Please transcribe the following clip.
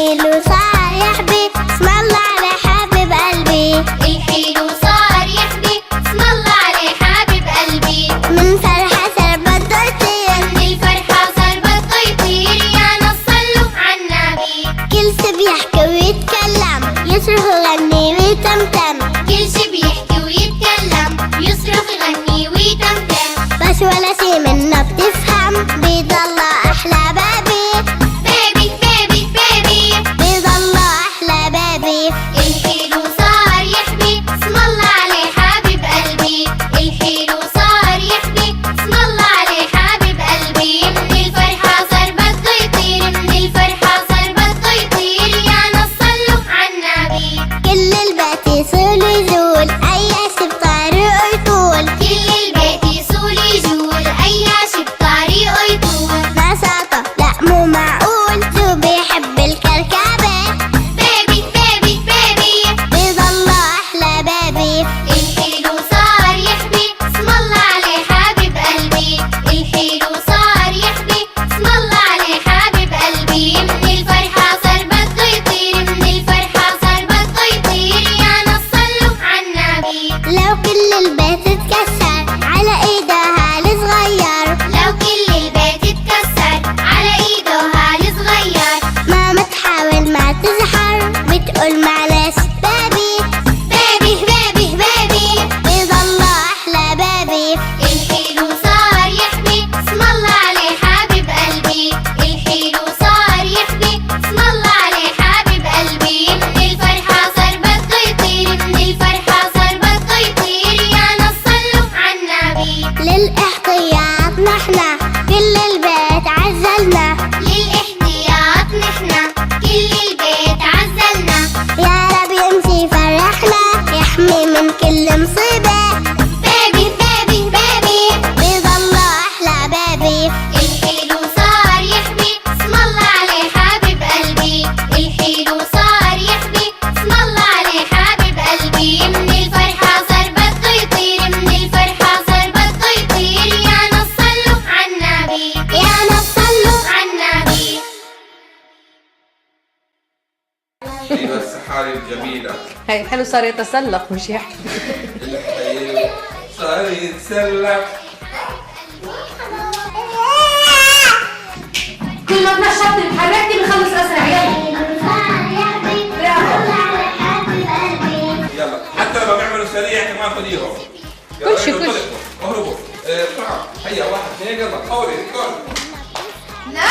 الحلو صار يحبي اسم الله على حبيب قلبي. الحلو صار يحبي اسم الله عليه حبيب قلبي. من فرحة صار بده يطير، من الفرحة صار بده يطير، يا ناس صلوا عالنبي. كل شي بيحكي ويتكلم، يصرخ ويغني ويتمتم. كل شي بيحكي ويتكلم، يصرخ يغني ويتمتم. بس ولا شي منه بتفهم، بيضله أحلى بابي. بيبي بيبي بيبي بيضله أحلى بابي. الحلو صار يحبي اسم الله عليه حبيب قلبي. الحلو صار يحبي اسم الله عليه حبيب قلبي. من الفرحة صار بده يطير، من الفرحة صار بده يطير، يا ناس صلوا عالنبي. كل البيت يصول يزول، أي شي بطريقه يطول. كل البيت يصول يجول، أي شي بطريقه يطول. نشاطه لا مو معقول، شو بيحب الكركبة. بيبي بيبي بيبي بيضله أحلى بابي. الحلو صار يحبي اسم الله عليه حبيب قلبي. الحلو صار يحبي اسم الله عليه حبيب قلبي. من الفرحة صار بده يطير، من الفرحة صار بده يطير، يا ناس صلوا عالنبي. لو كل البيت اتكسر على ايده هالي صغير، لو كل البيت اتكسر على ايده هالي صغير. ماما تحاول ما تزحر، بتقول معلش بابي. بيبي بيبي بيبي بيضله أحلى بابي. الحلو صار يحبي اسم الله عليه حبيب قلبي. الحلو صار يحبي اسم الله عليه حبيب قلبي. من الفرحة صار بده يطير، من الفرحة صار بده يطير، يا ناس صلوا عالنبي. للاحتياط نحنا كل البيت عزلنا، للاحتياط نحنا كل البيت عزلنا. يا رب يمشي فرحنا، يحمي من كل مصيبة. بيبي بيبي بيبي بيضله أحلى بابي. الحلو صار يحبي اسم الله عليه حبيب قلبي. الحلو صار يحبي اسم الله عليه حبيب قلبي. من الفرحة صار بده يطير، من الفرحة صار بده يطير، يا ناس صلوا عالنبي. يا ناس صلوا عالنبي. ايوه السحاري الجميلة. هي الحلو صار يتسلق مش يحكي. الحلو صار يتسلق. كل ما تنشطتي اتحركتي بخلص اسرع. يلا حتى لما بيعملوا سريع كمان خديهم. كل شي كل شي. اهربوا بسرعة. هيا واحد اثنين يلا حولي كل. لا